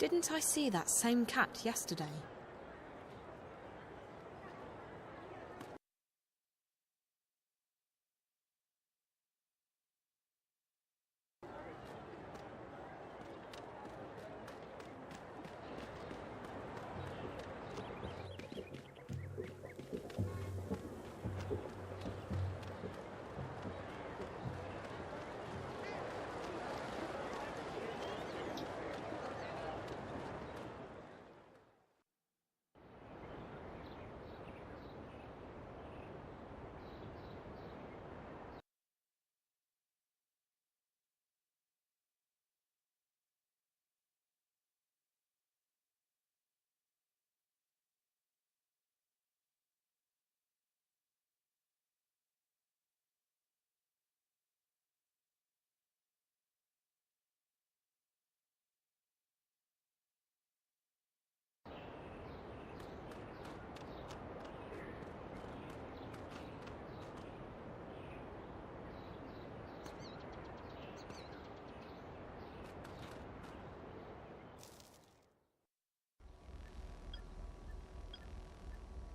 Didn't I see that same cat yesterday?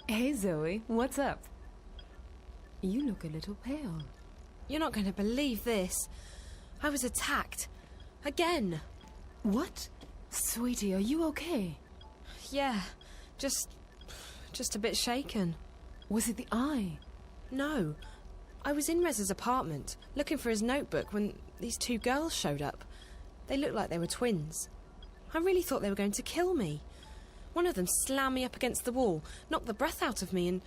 Hey Zoe, what's up? You look a little pale. You're not going to believe this. I was attacked. Again. What? Sweetie, are you okay? Yeah, just a bit shaken. Was it the eye? No. I was in Rez's apartment, looking for his notebook when these two girls showed up. They looked like they were twins. I really thought they were going to kill me. One of them slammed me up against the wall, knocked the breath out of me, and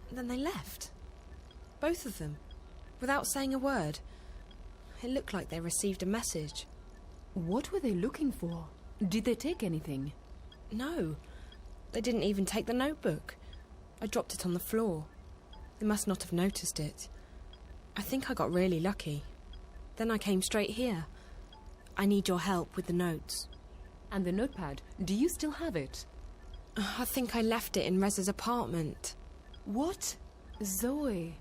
then they left. Both of them, without saying a word. It looked like they received a message. What were they looking for? Did they take anything? No, they didn't even take the notebook. I dropped it on the floor. They must not have noticed it. I think I got really lucky. Then I came straight here. I need your help with the notes. And the notepad, do you still have it? I think I left it in Rez's apartment. What? Zoe,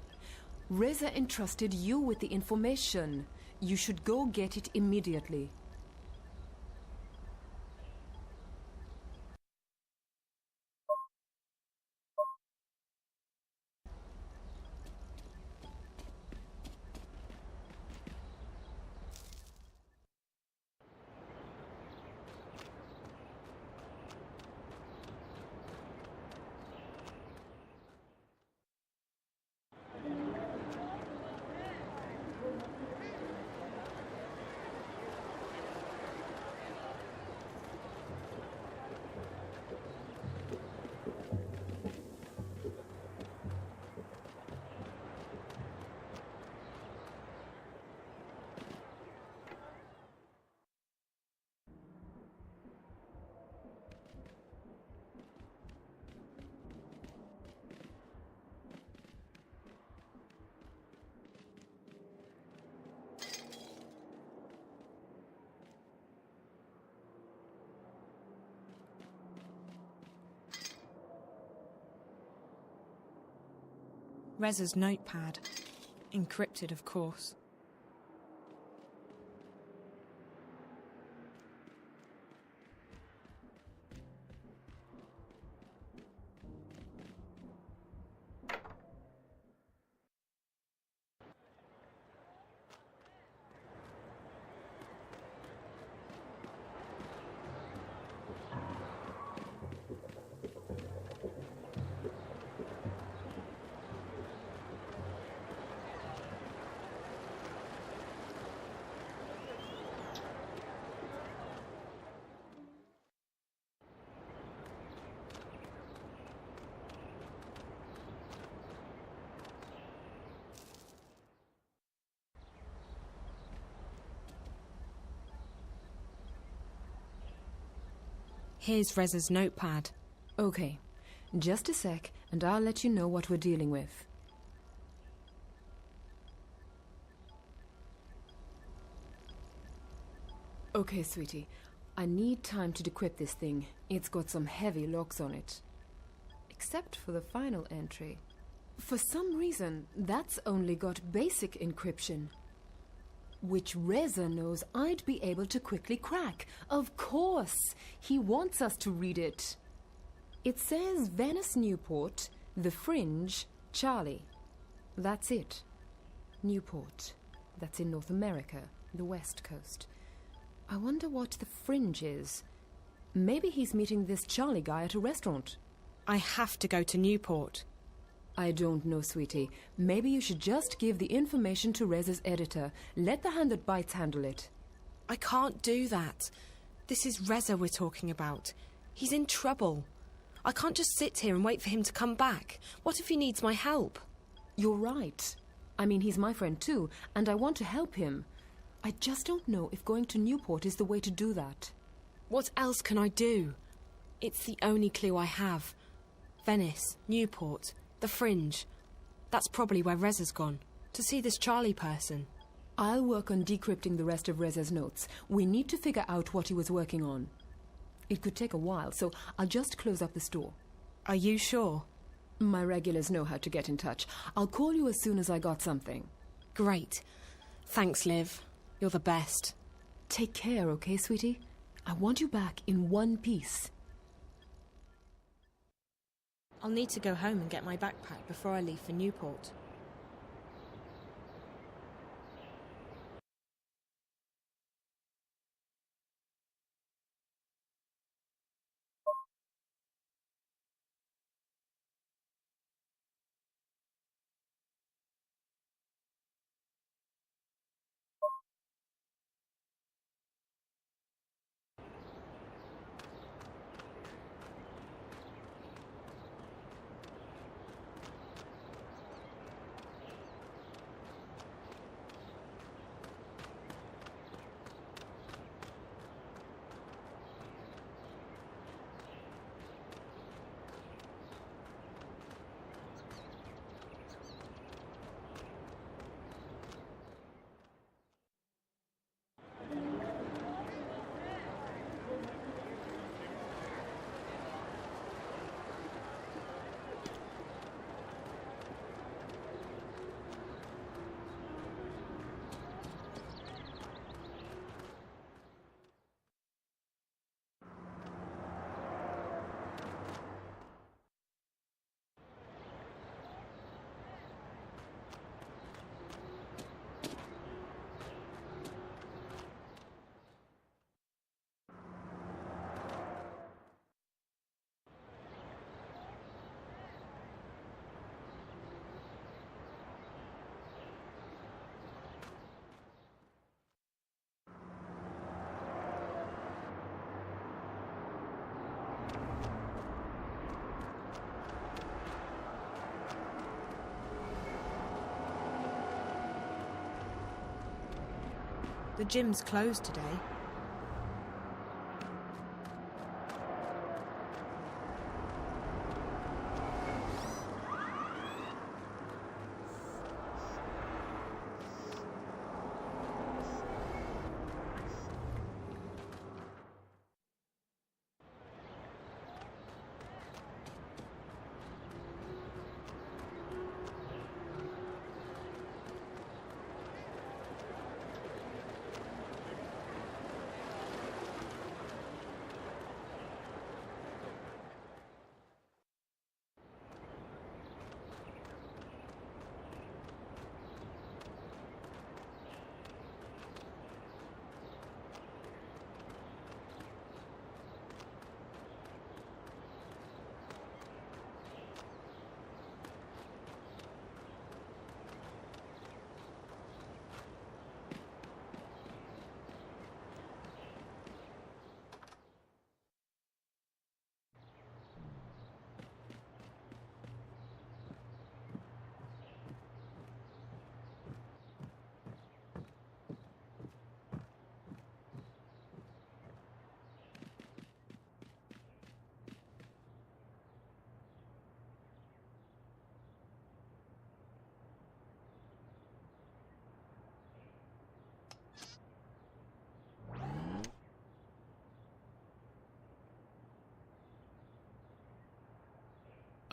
Reza entrusted you with the information. You should go get it immediately. Rez's notepad. Encrypted, of course. Here's Rez's notepad. Okay, just a sec, and I'll let you know what we're dealing with. Okay, sweetie, I need time to decrypt this thing. It's got some heavy locks on it. Except for the final entry. For some reason, that's only got basic encryption. which Reza knows I'd be able to quickly crack. Of course! He wants us to read it. It says Venice Newport, The Fringe, Charlie. That's it. Newport. That's in North America, the West Coast. I wonder what the Fringe is. Maybe he's meeting this Charlie guy at a restaurant. I have to go to Newport. I don't know, sweetie. Maybe you should just give the information to Reza's editor. Let the hand that bites handle it. I can't do that. This is Reza we're talking about. He's in trouble. I can't just sit here and wait for him to come back. What if he needs my help? You're right. I mean, he's my friend too, and I want to help him. I just don't know if going to Newport is the way to do that. What else can I do? It's the only clue I have. Venice, Newport, the Fringe. That's probably where Reza's gone, to see this Charlie person. I'll work on decrypting the rest of Reza's notes. We need to figure out what he was working on. It could take a while, so I'll just close up the store. Are you sure? My regulars know how to get in touch. I'll call you as soon as I got something. Great. Thanks, Liv. You're the best. Take care, okay, sweetie? I want you back in one piece. I'll need to go home and get my backpack before I leave for Newport. The gym's closed today.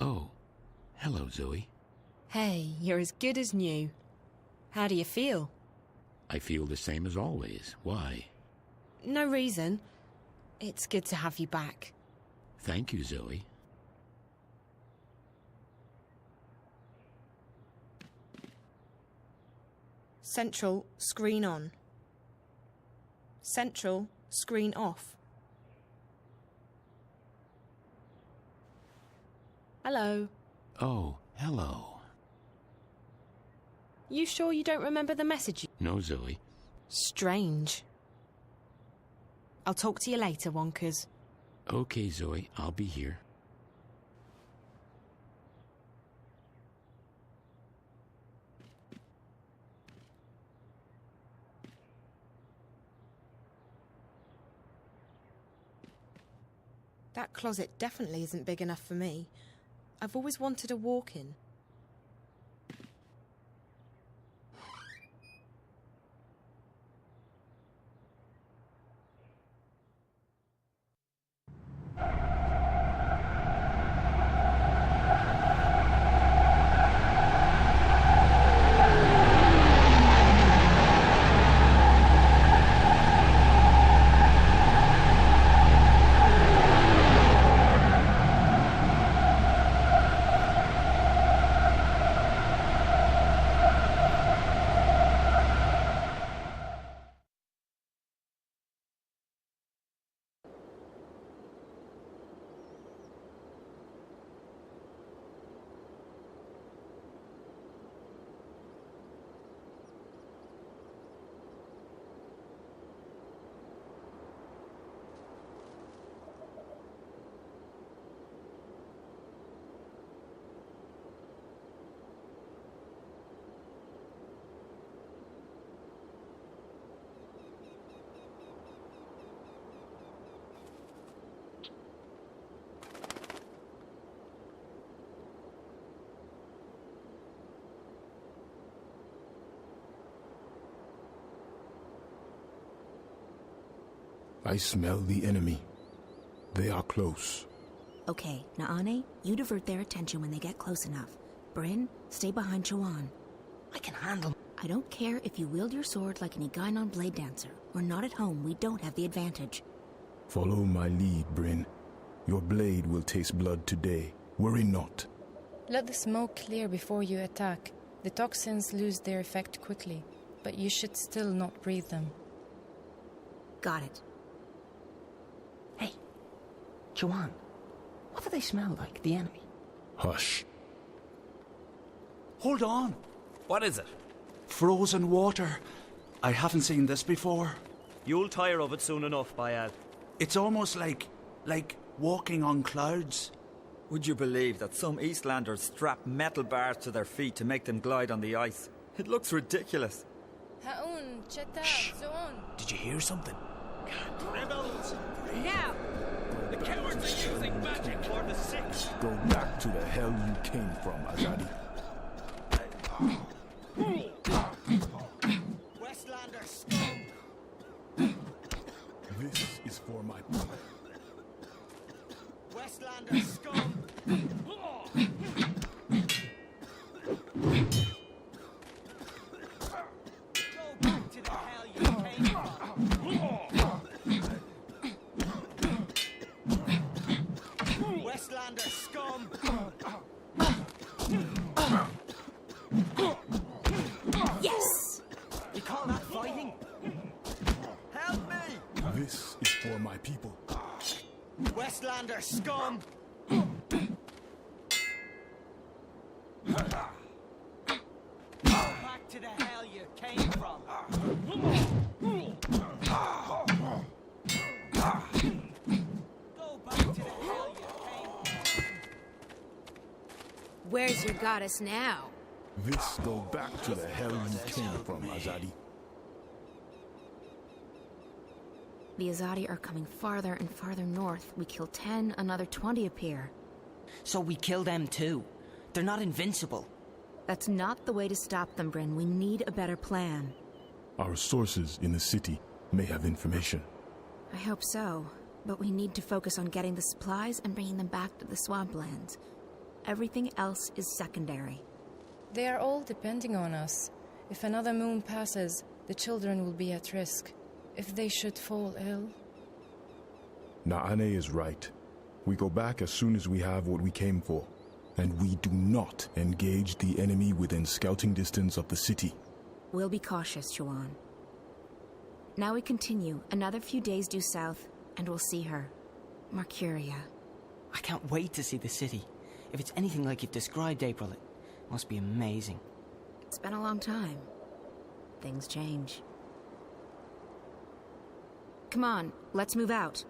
Oh, hello, Zoe. Hey, you're as good as new. How do you feel? I feel the same as always. Why? No reason. It's good to have you back. Thank you, Zoe. Central, screen on. Central, screen off. Hello. Oh, hello. You sure you don't remember the message? No, Zoe. Strange. I'll talk to you later, Wonkers. Okay, Zoe, I'll be here. That closet definitely isn't big enough for me. I've always wanted a walk-in. I smell the enemy. They are close. Okay, Naane, you divert their attention when they get close enough. Bryn, stay behind Joanne. I can handle... I don't care if you wield your sword like an Egainon blade dancer. We're not at home, we don't have the advantage. Follow my lead, Bryn. Your blade will taste blood today. Worry not. Let the smoke clear before you attack. The toxins lose their effect quickly, but you should still not breathe them. Got it. Hey, Joanne, what do they smell like, the enemy? Hush. Hold on. What is it? Frozen water. I haven't seen this before. You'll tire of it soon enough, Bayal. It's almost like walking on clouds. Would you believe that some Eastlanders strap metal bars to their feet to make them glide on the ice? It looks ridiculous. Shh. Did you hear something? Rebels! Now! The cowards are using magic for the sick! Go back to the hell you came from, Azadi. Westlander scum! This is for my... Westlander scum! Go back to the hell you came from! Westlander scum! Yes! You call that fighting? Help me! This is for my people. Westlander scum! Back to the hell you came from! Go back to the hell you came from! Where's your goddess now? This go back to the hell you came from, Azadi. The Azadi are coming farther and farther north. We kill 10, another 20 appear. So we kill them too. They're not invincible. That's not the way to stop them, Bryn. We need a better plan. Our sources in the city may have information. I hope so, but we need to focus on getting the supplies and bringing them back to the swamplands. Everything else is secondary. They are all depending on us. If another moon passes, The children will be at risk. If they should fall ill... Naane is right. We go back as soon as we have what we came for. And we do not engage the enemy within scouting distance of the city. We'll be cautious, Chuan. Now we continue, another few days due south, and we'll see her. Mercuria. I can't wait to see the city. If it's anything like you've described, April, it must be amazing. It's been a long time. Things change. Come on, let's move out.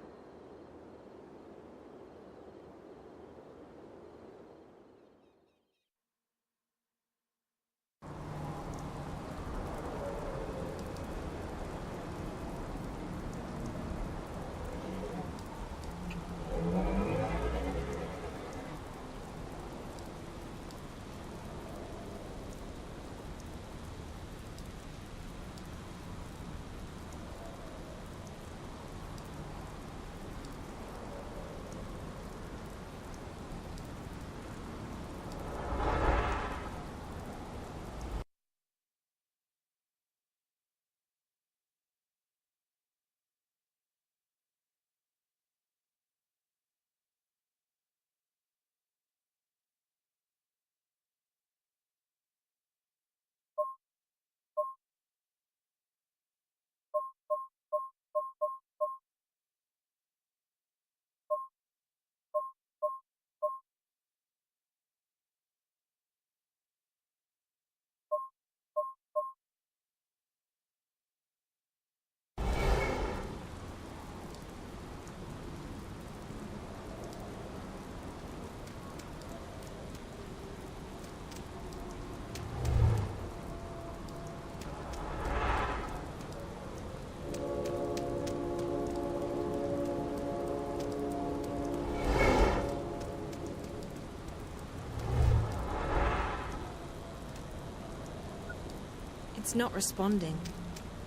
It's not responding.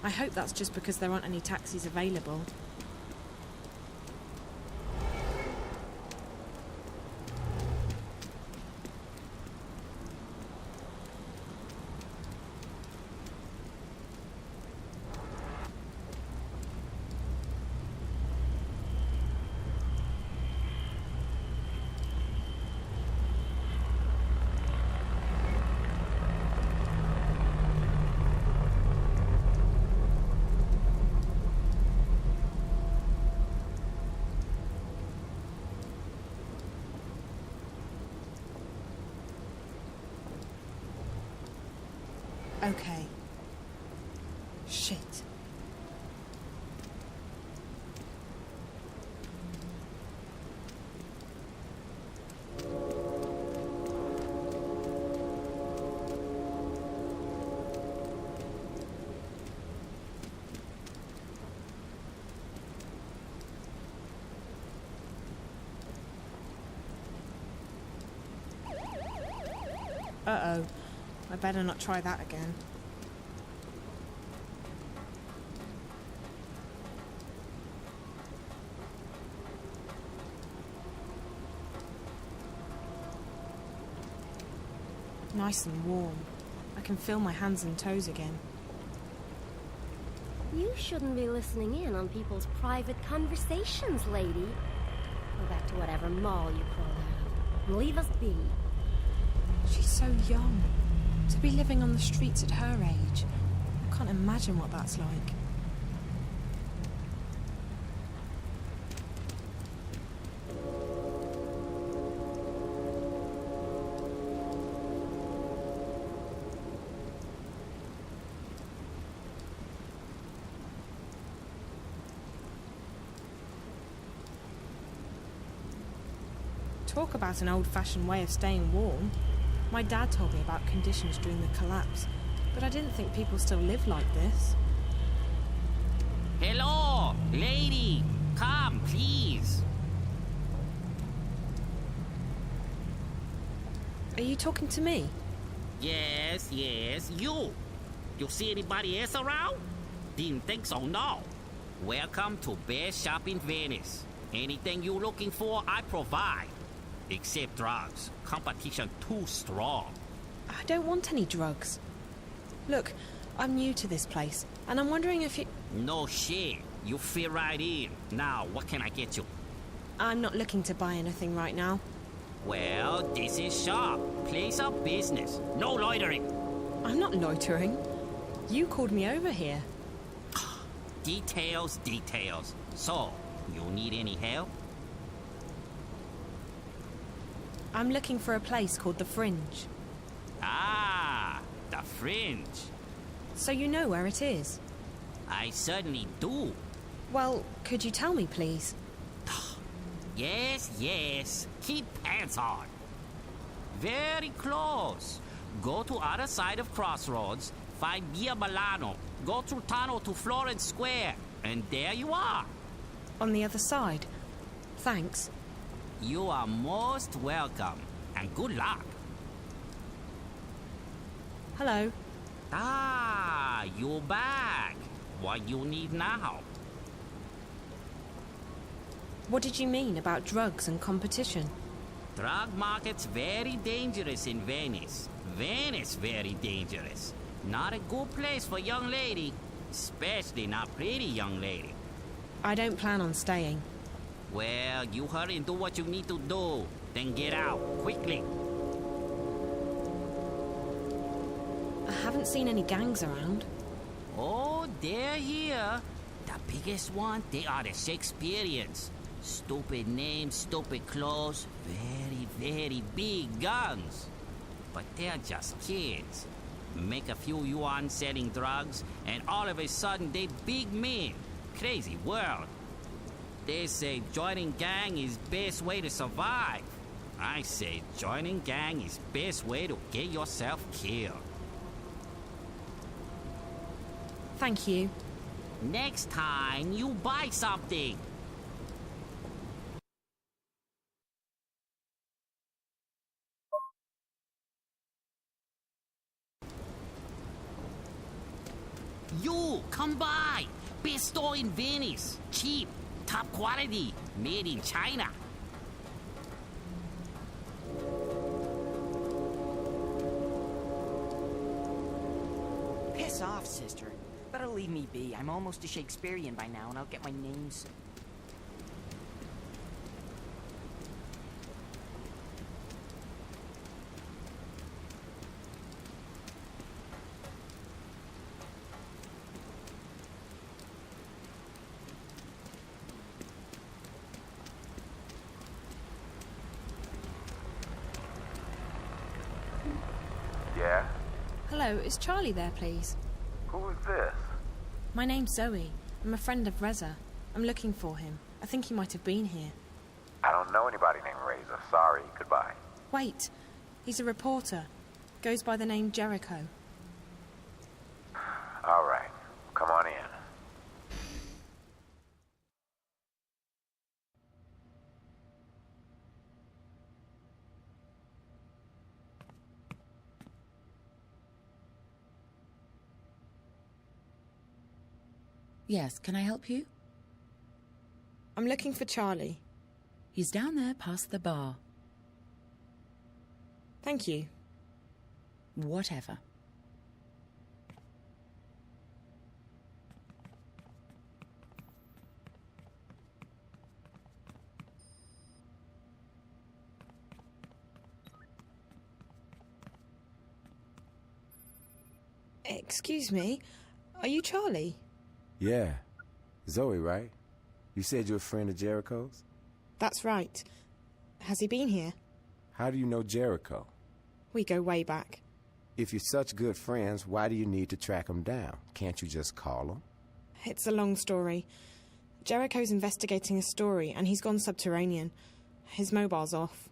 I hope that's just because there aren't any taxis available. Okay. Shit. Uh-oh. I better not try that again. Nice and warm. I can feel my hands and toes again. You shouldn't be listening in on people's private conversations, lady. Go back to whatever mall you crawled out of. And leave us be. She's so young. To be living on the streets at her age. I can't imagine what that's like. Talk about an old-fashioned way of staying warm. My dad told me about conditions during the collapse, but I didn't think people still lived like this. Hello, lady. Come, please. Are you talking to me? Yes, you. You see anybody else around? Didn't think so, no. Welcome to Best Shop in Venice. Anything you're looking for, I provide. Except drugs. Competition too strong. I don't want any drugs. Look, I'm new to this place, and I'm wondering if you... No shit. You fit right in. Now, what can I get you? I'm not looking to buy anything right now. Well, this is shop. Place of business. No loitering. I'm not loitering. You called me over here. Details, details. So, you need any help? I'm looking for a place called the Fringe. Ah, the Fringe. So you know where it is? I certainly do. Well, could you tell me, please? Yes, yes. Keep pants on. Very close. Go to other side of Crossroads, find Via Milano, go through tunnel to Florence Square, and there you are. On the other side. Thanks. You are most welcome, and good luck. Hello. Ah, you're back. What you need now? What did you mean about drugs and competition? Drug market's very dangerous in Venice. Venice very dangerous. Not a good place for young lady. Especially not pretty young lady. I don't plan on staying. Well, you hurry and do what you need to do. Then get out, quickly. I haven't seen any gangs around. Oh, they're here. The biggest one, they are the Shakespeareans. Stupid names, stupid clothes, very, very big guns. But they're just kids. Make a few yuan selling drugs, and all of a sudden they big men. Crazy world. They say joining gang is best way to survive. I say joining gang is best way to get yourself killed. Thank you. Next time, you buy something. You, come by. Best store in Venice. Cheap, top quality, made in China. Piss off, sister. Better leave me be. I'm almost a Shakespearean by now, and I'll get my name soon. Yeah? Hello, is Charlie there, please? Who is this? My name's Zoe. I'm a friend of Reza. I'm looking for him. I think he might have been here. I don't know anybody named Razor. Sorry, goodbye. Wait. He's a reporter. Goes by the name Jericho. All right, come on in. Yes, can I help you? I'm looking for Charlie. He's down there past the bar. Thank you. Whatever. Excuse me, are you Charlie? Yeah. Zoe, right? You said you're a friend of Jericho's? That's right. Has he been here? How do you know Jericho? We go way back. If you're such good friends, why do you need to track him down? Can't you just call him? It's a long story. Jericho's investigating a story, and he's gone subterranean. His mobile's off.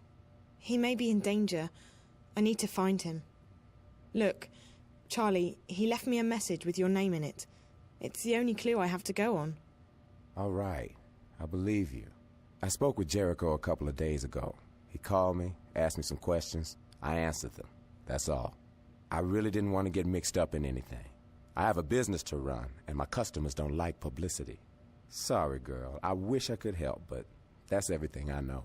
He may be in danger. I need to find him. Look, Charlie, he left me a message with your name in it. It's the only clue I have to go on. All right. I believe you. I spoke with Jericho a couple of days ago. He called me, asked me some questions. I answered them. That's all. I really didn't want to get mixed up in anything. I have a business to run, and my customers don't like publicity. Sorry, girl. I wish I could help, but that's everything I know.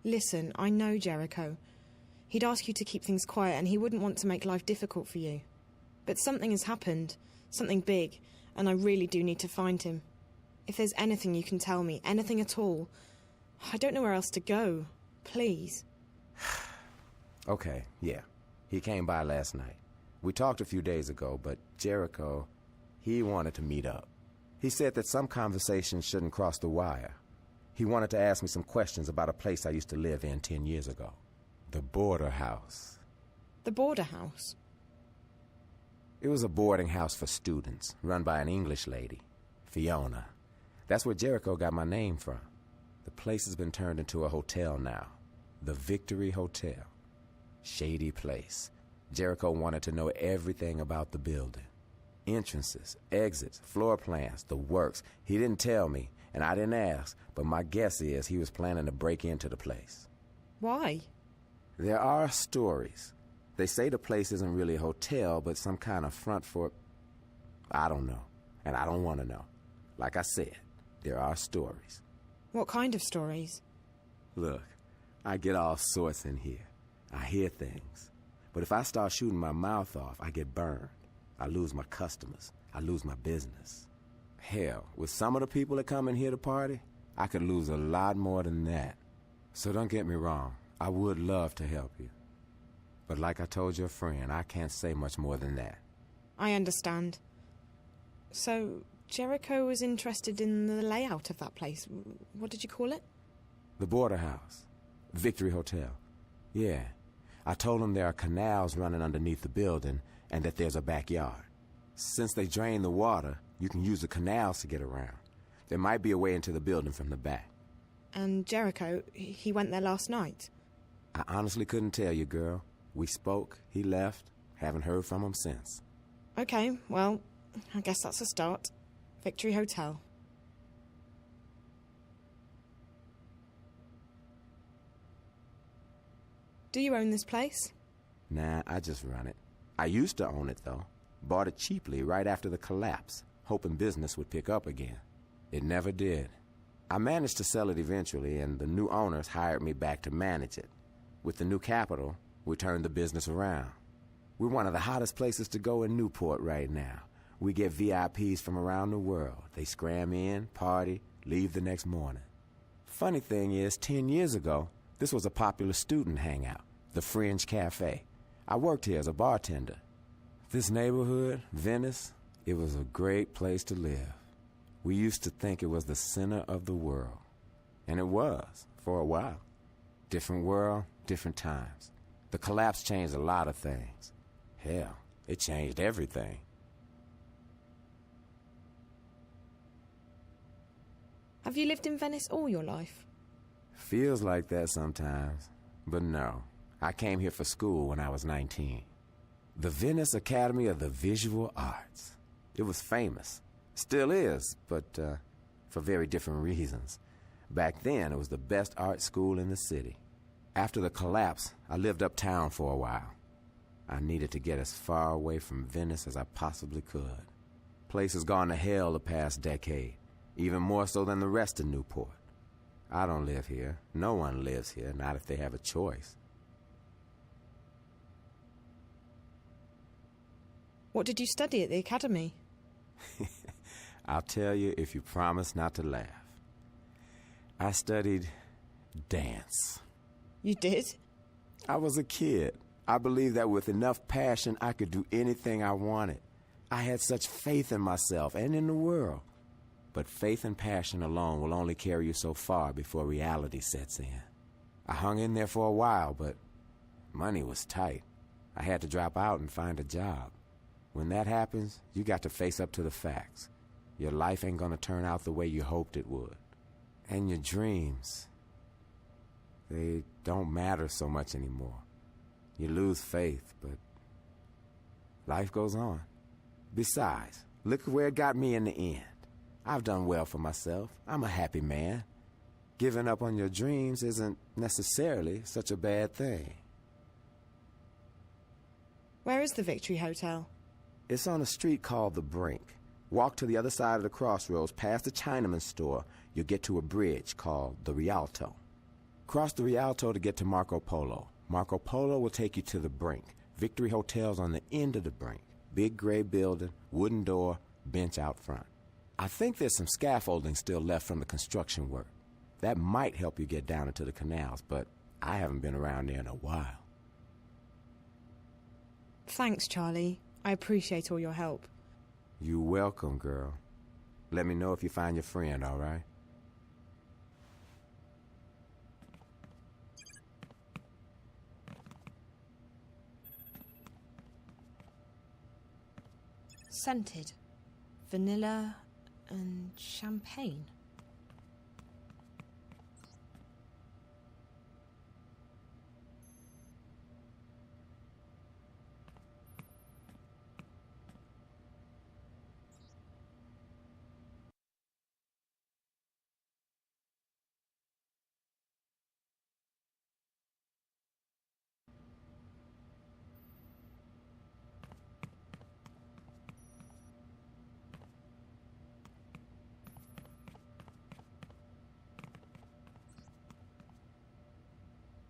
Listen, I know Jericho. He'd ask you to keep things quiet and he wouldn't want to make life difficult for you. But something has happened, something big, and I really do need to find him. If there's anything you can tell me, anything at all, I don't know where else to go. Please. Okay, yeah. He came by last night. We talked a few days ago, but Jericho, he wanted to meet up. He said that some conversations shouldn't cross the wire. He wanted to ask me some questions about a place I used to live in 10 years ago. The Border House. The Border House? It was a boarding house for students, run by an English lady, Fiona. That's where Jericho got my name from. The place has been turned into a hotel now. The Victory Hotel. Shady place. Jericho wanted to know everything about the building. Entrances, exits, floor plans, the works. He didn't tell me, and I didn't ask, but my guess is he was planning to break into the place. Why? There are stories. They say the place isn't really a hotel, but some kind of front for... I don't know, and I don't want to know. Like I said, there are stories. What kind of stories? Look, I get all sorts in here. I hear things. But if I start shooting my mouth off, I get burned. I lose my customers. I lose my business. Hell, with some of the people that come in here to party, I could lose a lot more than that. So don't get me wrong. I would love to help you. But like I told your friend, I can't say much more than that. I understand. So, Jericho was interested in the layout of that place. What did you call it? The Border House. Victory Hotel. Yeah. I told him there are canals running underneath the building and that there's a backyard. Since they drain the water, you can use the canals to get around. There might be a way into the building from the back. And Jericho, he went there last night? I honestly couldn't tell you, girl. We spoke, he left, haven't heard from him since. Okay, well, I guess that's a start. Victory Hotel. Do you own this place? Nah, I just run it. I used to own it, though. Bought it cheaply right after the collapse, hoping business would pick up again. It never did. I managed to sell it eventually, and the new owners hired me back to manage it. With the new capital, we turned the business around. We're one of the hottest places to go in Newport right now. We get VIPs from around the world. They scram in, party, leave the next morning. Funny thing is, 10 years ago, this was a popular student hangout, the Fringe Cafe. I worked here as a bartender. This neighborhood, Venice, it was a great place to live. We used to think it was the center of the world. And it was, for a while. Different world, different times. The collapse changed a lot of things. Hell, it changed everything. Have you lived in Venice all your life? Feels like that sometimes. But no, I came here for school when I was 19. The Venice Academy of the Visual Arts. It was famous. Still is, but for very different reasons. Back then, it was the best art school in the city. After the collapse, I lived uptown for a while. I needed to get as far away from Venice as I possibly could. Place has gone to hell the past decade, even more so than the rest of Newport. I don't live here. No one lives here, not if they have a choice. What did you study at the academy? I'll tell you if you promise not to laugh. I studied dance. You did? I was a kid. I believed that with enough passion, I could do anything I wanted. I had such faith in myself and in the world. But faith and passion alone will only carry you so far before reality sets in. I hung in there for a while, but money was tight. I had to drop out and find a job. When that happens, you got to face up to the facts. Your life ain't gonna turn out the way you hoped it would. And your dreams, they don't matter so much anymore. You lose faith, but life goes on. Besides, look at where it got me in the end. I've done well for myself. I'm a happy man. Giving up on your dreams isn't necessarily such a bad thing. Where is the Victory Hotel? It's on a street called The Brink. Walk to the other side of the crossroads, past the Chinaman store. You'll get to a bridge called the Rialto. Cross the Rialto to get to Marco Polo. Marco Polo will take you to the Brink. Victory Hotel's on the end of the Brink. Big gray building, wooden door, bench out front. I think there's some scaffolding still left from the construction work. That might help you get down into the canals, but I haven't been around there in a while. Thanks, Charlie. I appreciate all your help. You're welcome, girl. Let me know if you find your friend, all right? Scented. Vanilla and champagne.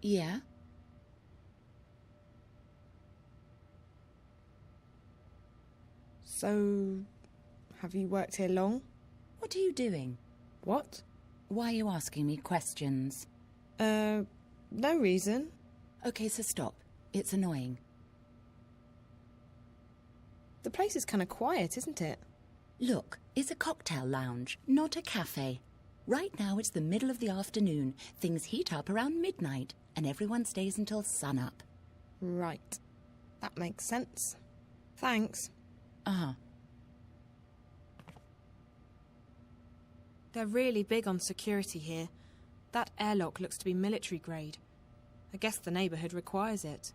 Yeah? So, have you worked here long? What are you doing? What? Why are you asking me questions? No reason. Okay, so stop. It's annoying. The place is kind of quiet, isn't it? Look, it's a cocktail lounge, not a cafe. Right now it's the middle of the afternoon. Things heat up around midnight, and everyone stays until sunup. Right. That makes sense. Thanks. Uh-huh. They're really big on security here. That airlock looks to be military grade. I guess the neighborhood requires it.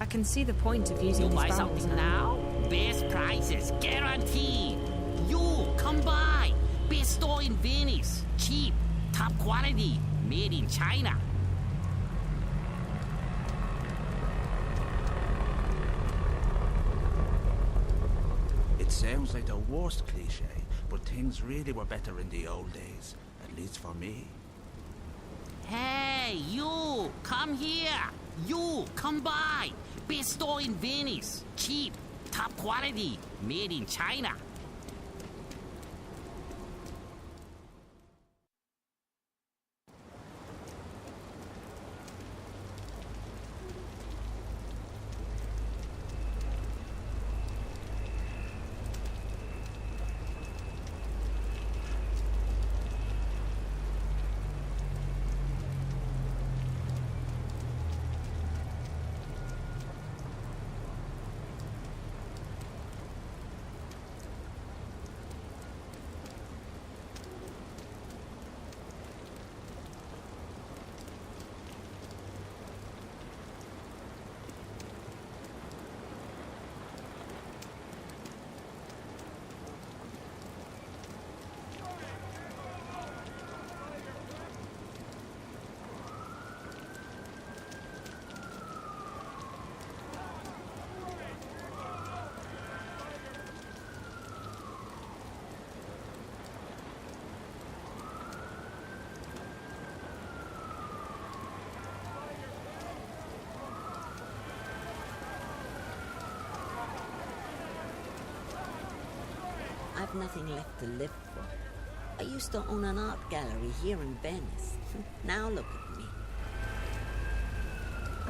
I can see the point of using You these buy barrels something now. now? Best prices guaranteed. You come by. Best store in Venice. Cheap, top quality, made in China. It sounds like the worst cliche, but things really were better in the old days, at least for me. Hey, you, come here. You, come by. Best store in Venice. Cheap, top quality, made in China. I've nothing left to live for. I used to own an art gallery here in Venice. Now look at me.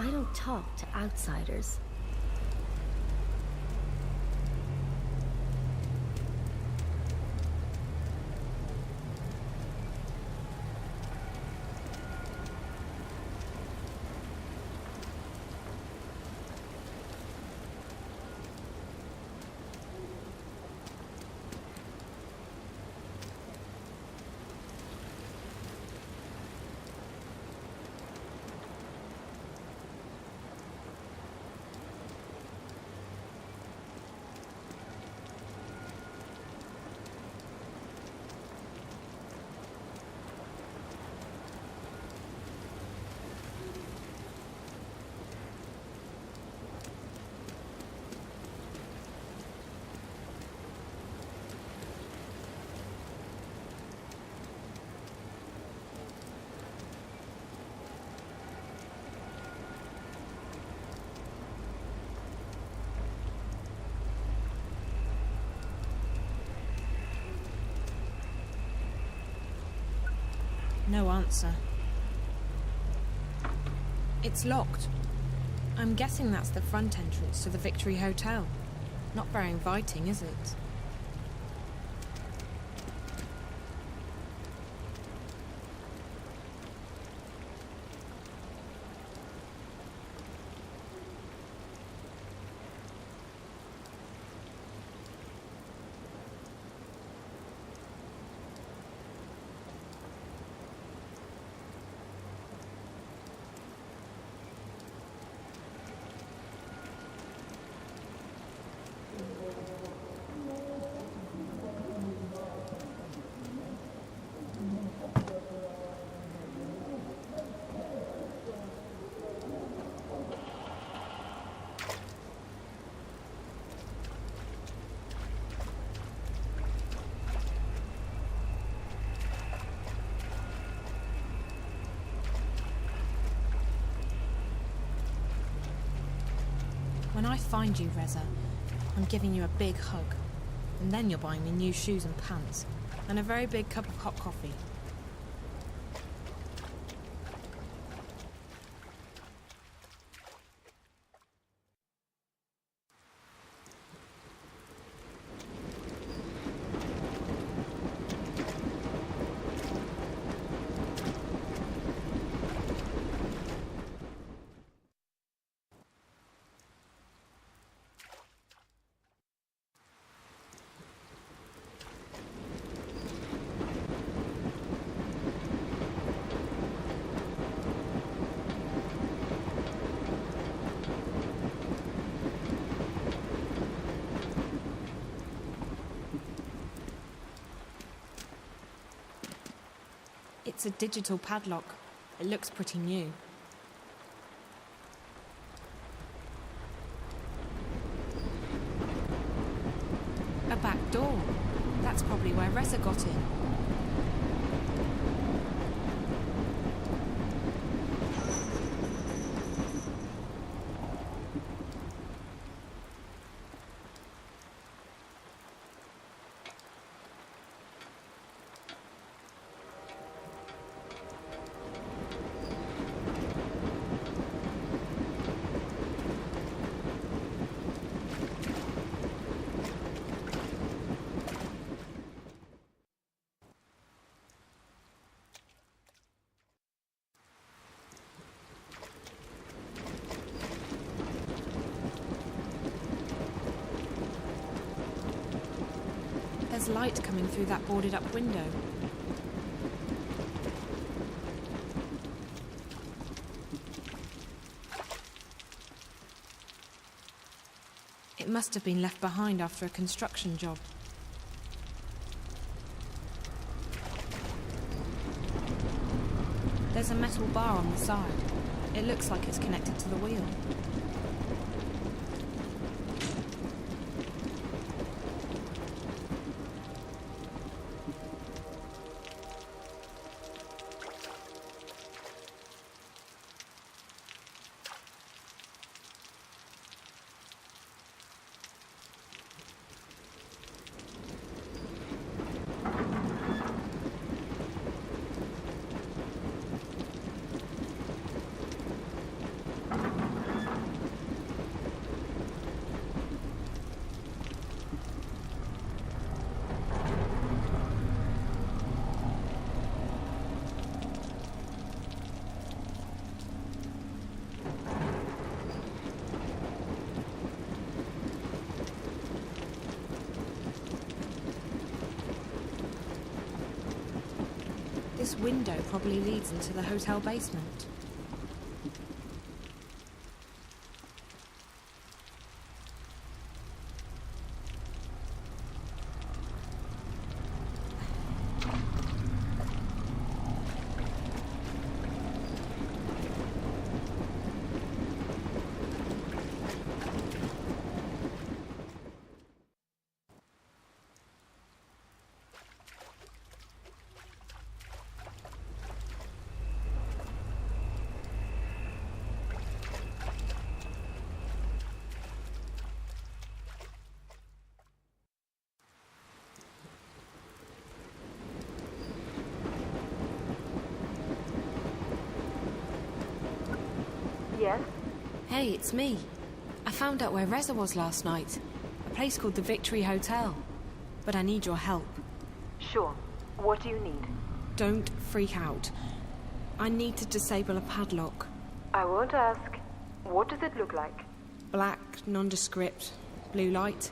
I don't talk to outsiders. No answer. It's locked. I'm guessing that's the front entrance to the Victory Hotel. Not very inviting, is it? When I find you, Reza, I'm giving you a big hug. And then you're buying me new shoes and pants. And a very big cup of hot coffee. It's a digital padlock. It looks pretty new. A back door. That's probably where Reza got in. There's light coming through that boarded-up window. It must have been left behind after a construction job. There's a metal bar on the side. It looks like it's connected to the wheel. This window probably leads into the hotel basement. Yes? Hey, it's me. I found out where Reza was last night. A place called the Victory Hotel. But I need your help. Sure. What do you need? Don't freak out. I need to disable a padlock. I won't ask. What does it look like? Black, nondescript, blue light,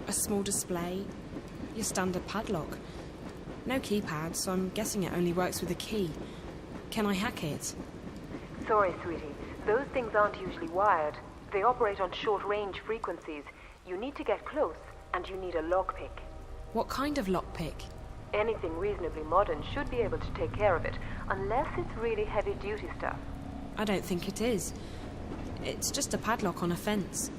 a small display, your standard padlock. No keypad, so I'm guessing it only works with a key. Can I hack it? Sorry, sweetie. Those things aren't usually wired. They operate on short-range frequencies. You need to get close, and you need a lockpick. What kind of lockpick? Anything reasonably modern should be able to take care of it, unless it's really heavy-duty stuff. I don't think it is. It's just a padlock on a fence.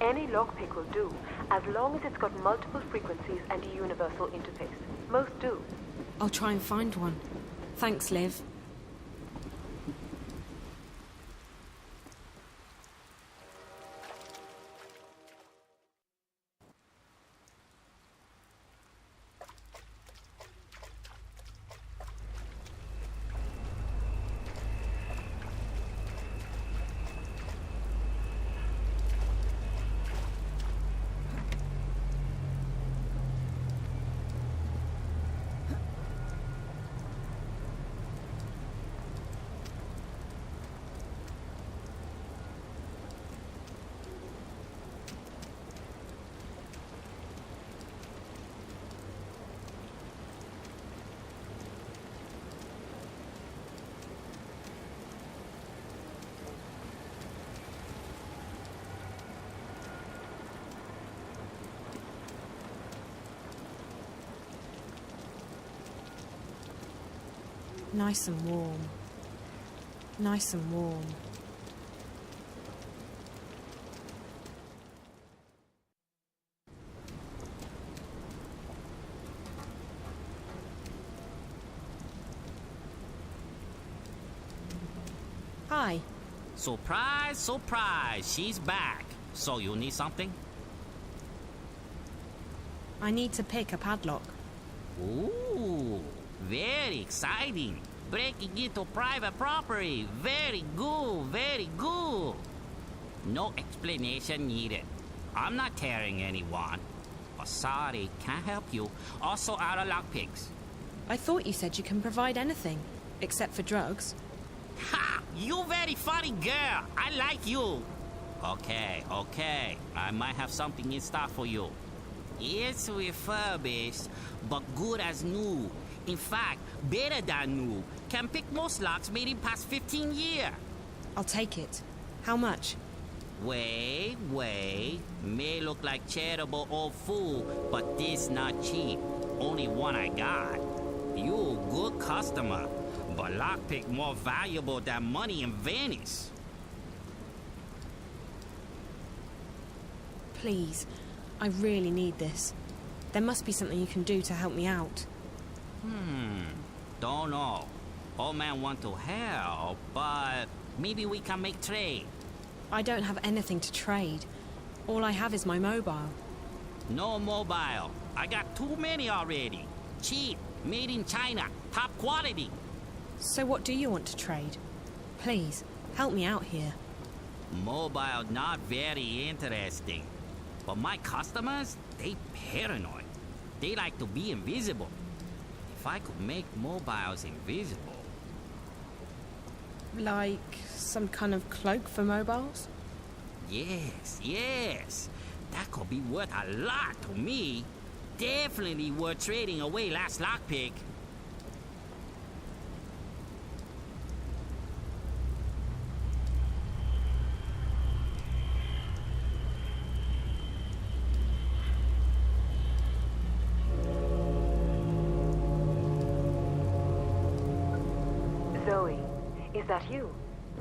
Any lockpick will do, as long as it's got multiple frequencies and a universal interface. Most do. I'll try and find one. Thanks, Liv. Nice and warm. Nice and warm. Hi. Surprise, surprise, she's back. So you need something? I need to pick a padlock. Ooh, very exciting. Breaking into private property. Very good, very good. No explanation needed. I'm not tearing anyone. Oh, sorry, can't help you. Also out of lockpicks. I thought you said you can provide anything, except for drugs. Ha! You very funny girl. I like you. Okay, okay. I might have something in stock for you. It's refurbished, but good as new. In fact, better than new. Can pick most locks made in past 15 years. I'll take it. How much? Wait. May look like charitable old fool, but this not cheap. Only one I got. You good customer, but lockpick more valuable than money in Venice. Please, I really need this. There must be something you can do to help me out. Don't know. Old man want to help, but maybe we can make trade. I don't have anything to trade. All I have is my mobile. No mobile. I got too many already. Cheap, made in China, top quality. So what do you want to trade? Please, help me out here. Mobile not very interesting. But my customers, they paranoid. They like to be invisible. If I could make mobiles invisible... Like some kind of cloak for mobiles? Yes. That could be worth a lot to me. Definitely worth trading away last lockpick. Is that you?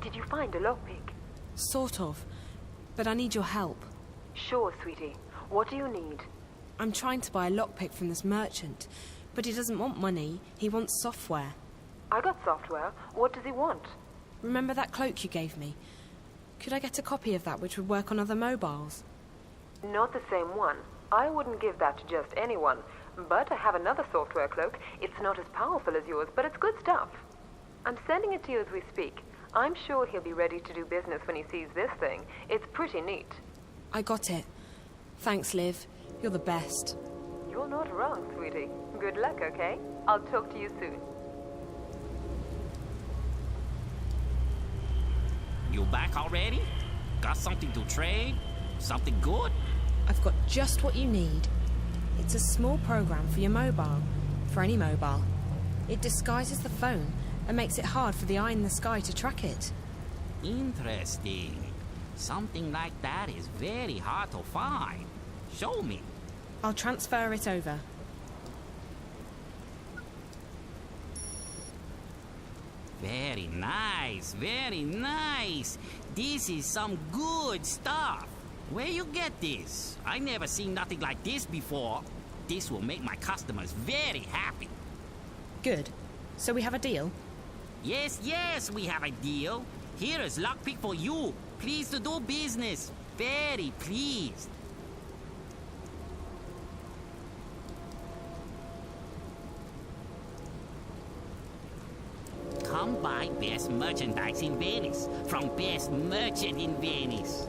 Did you find a lockpick? Sort of. But I need your help. Sure, sweetie. What do you need? I'm trying to buy a lockpick from this merchant, but he doesn't want money, he wants software. I got software. What does he want? Remember that cloak you gave me? Could I get a copy of that which would work on other mobiles? Not the same one. I wouldn't give that to just anyone. But I have another software cloak. It's not as powerful as yours, but it's good stuff. I'm sending it to you as we speak. I'm sure he'll be ready to do business when he sees this thing. It's pretty neat. I got it. Thanks, Liv. You're the best. You're not wrong, sweetie. Good luck, okay? I'll talk to you soon. You back already? Got something to trade? Something good? I've got just what you need. It's a small program for your mobile. For any mobile. It disguises the phone and makes it hard for the eye in the sky to track it. Interesting. Something like that is very hard to find. Show me. I'll transfer it over. Very nice, very nice. This is some good stuff. Where you get this? I never seen nothing like this before. This will make my customers very happy. Good. So we have a deal? Yes, yes, we have a deal. Here is lockpick for you. Pleased to do business. Very pleased. Come buy best merchandise in Venice from best merchant in Venice.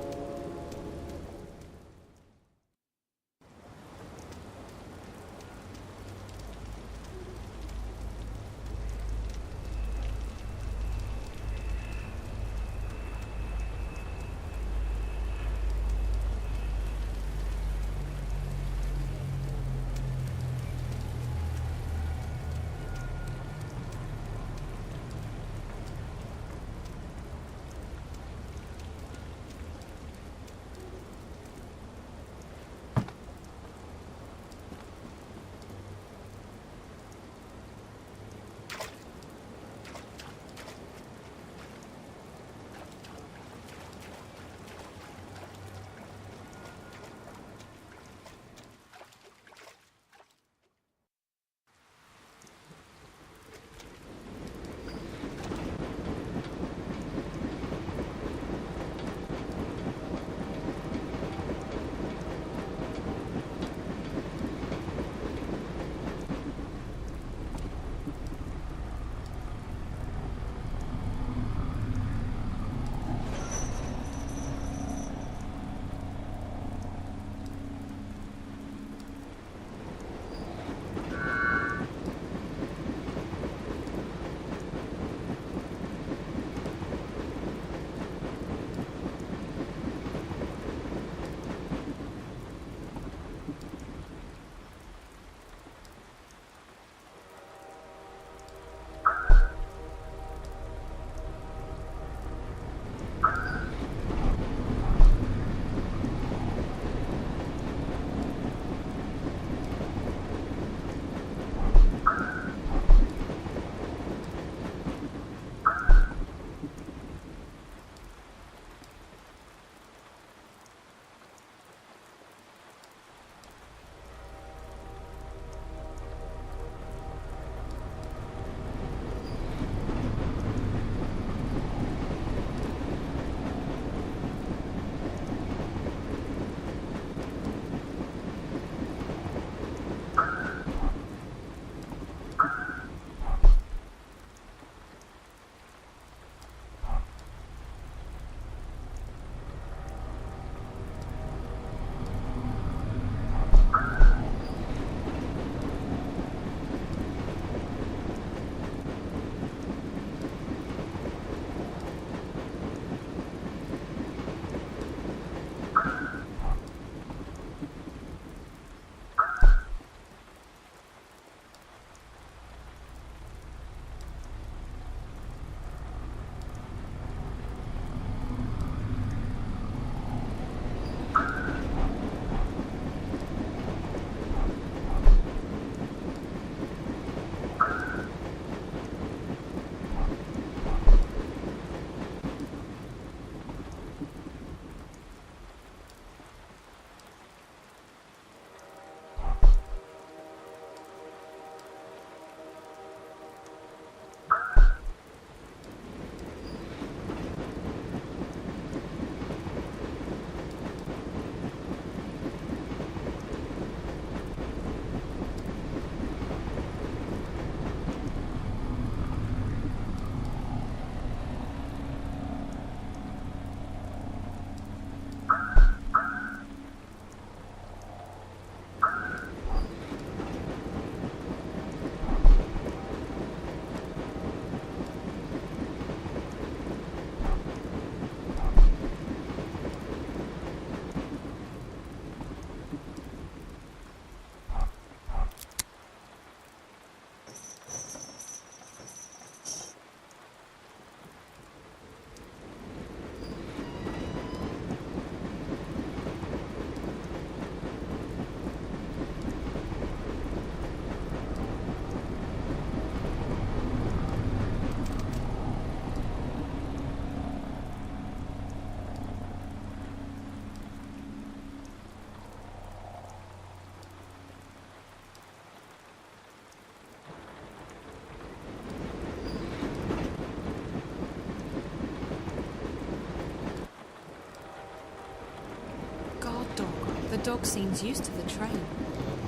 dog seems used to the train.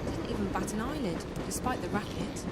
Didn't even bat an eyelid, despite the racket.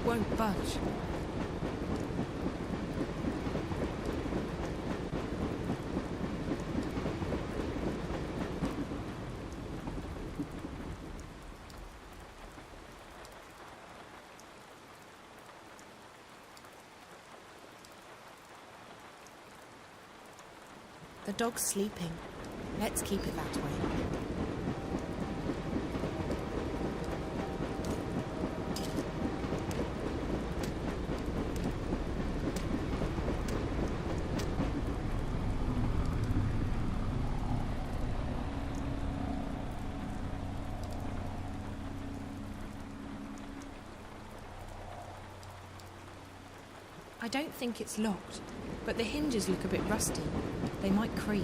Won't budge. The dog's sleeping. Let's keep it that way. I don't think it's locked, but the hinges look a bit rusty. They might creak.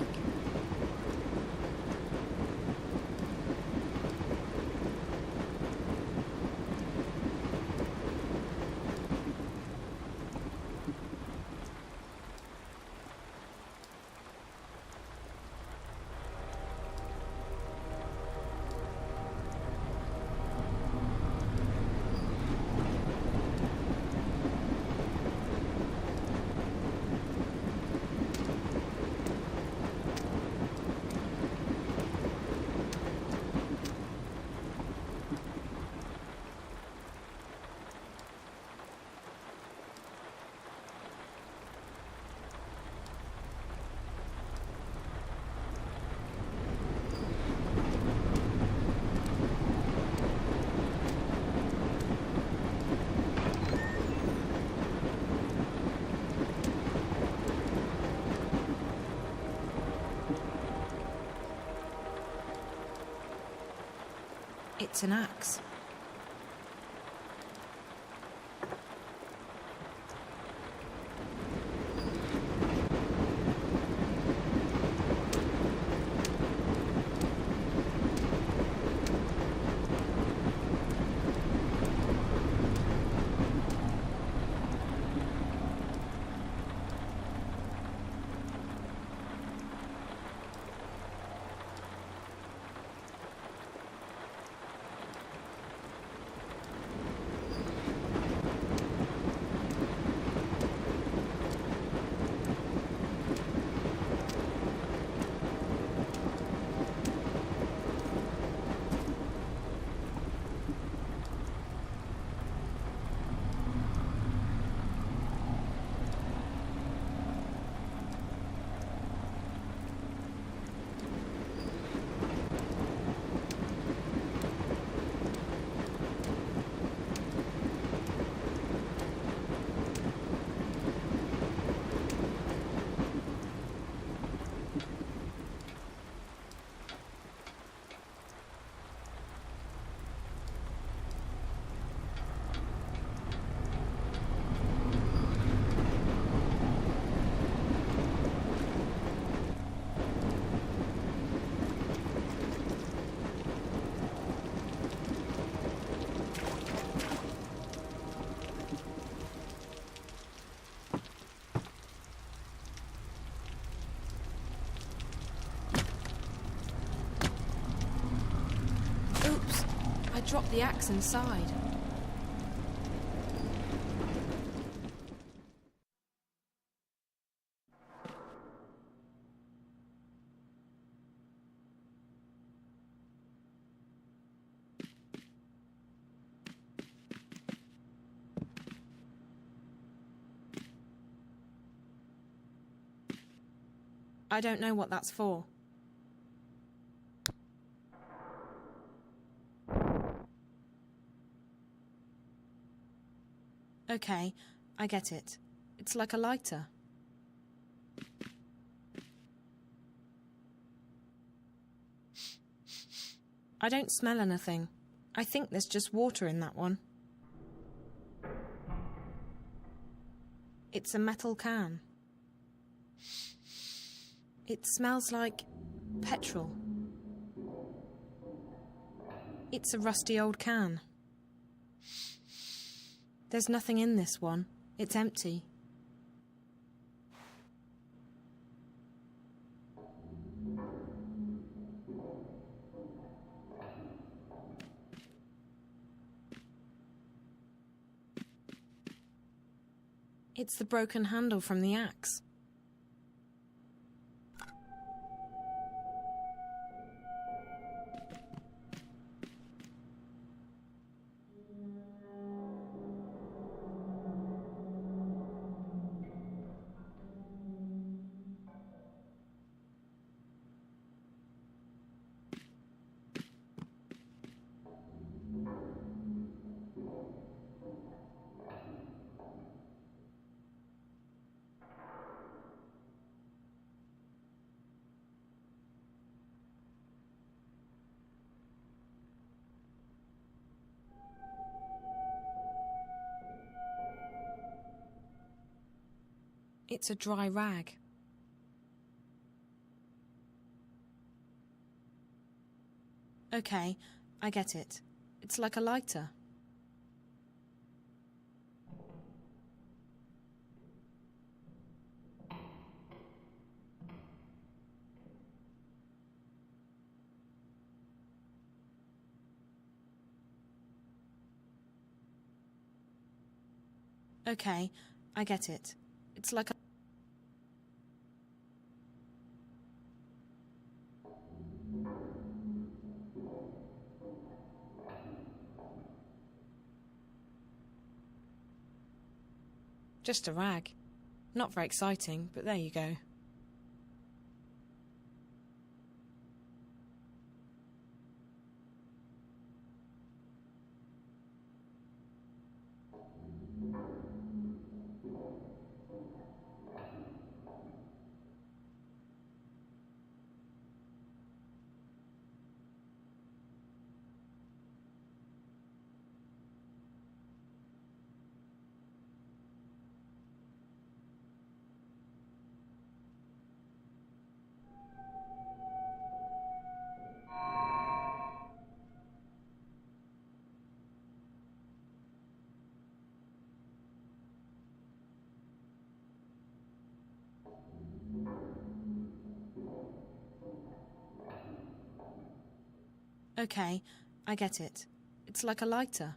It's an axe. Drop the axe inside. I don't know what that's for. Okay, I get it. It's like a lighter. I don't smell anything. I think there's just water in that one. It's a metal can. It smells like petrol. It's a rusty old can. There's nothing in this one. It's empty. It's the broken handle from the axe. It's a dry rag. Okay, I get it. It's like a lighter. Okay, I get it. It's like a... Just a rag. Not very exciting, but there you go. Okay, I get it. It's like a lighter.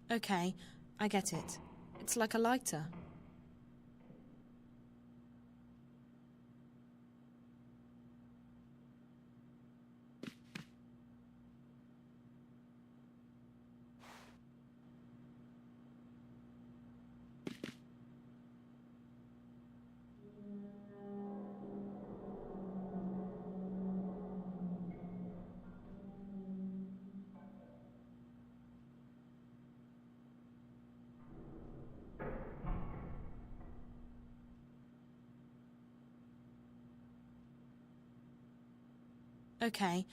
Okay, I get it. It's like a lighter. Okay.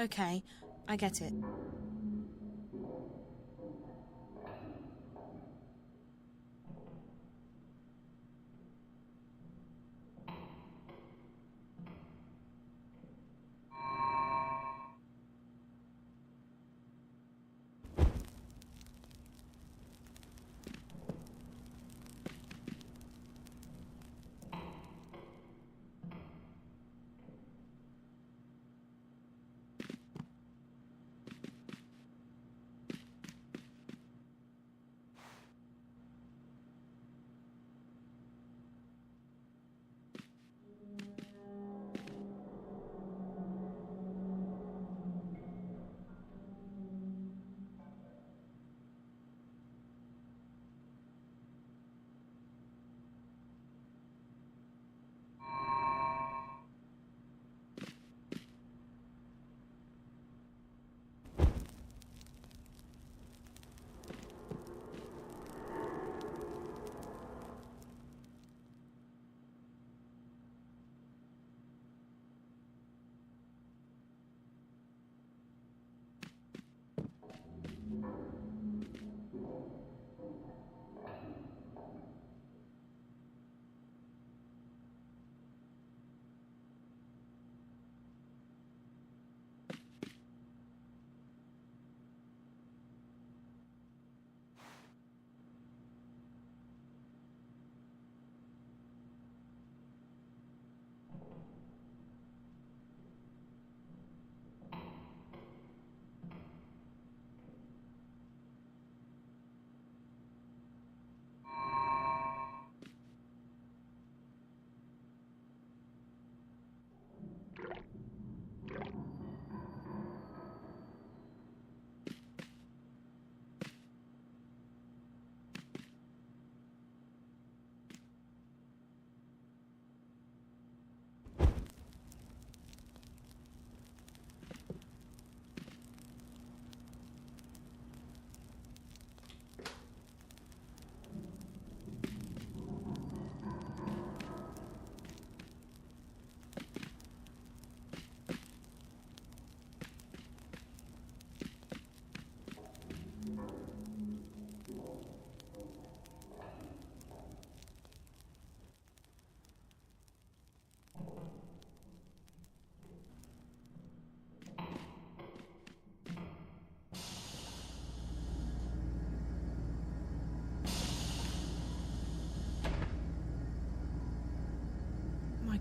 Okay, I get it.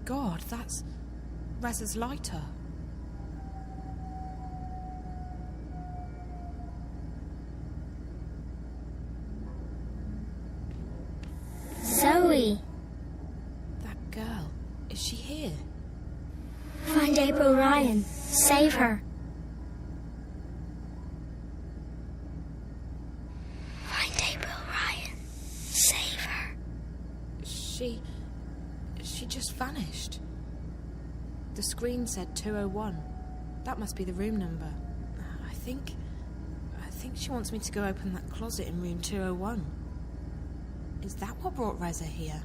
God, that's Reza's lighter. Zoe! That girl, is she here? Find April Ryan. Save her. Find April Ryan. Save her. She just vanished. The screen said 201. That must be the room number. I think she wants me to go open that closet in room 201. Is that what brought Reza here?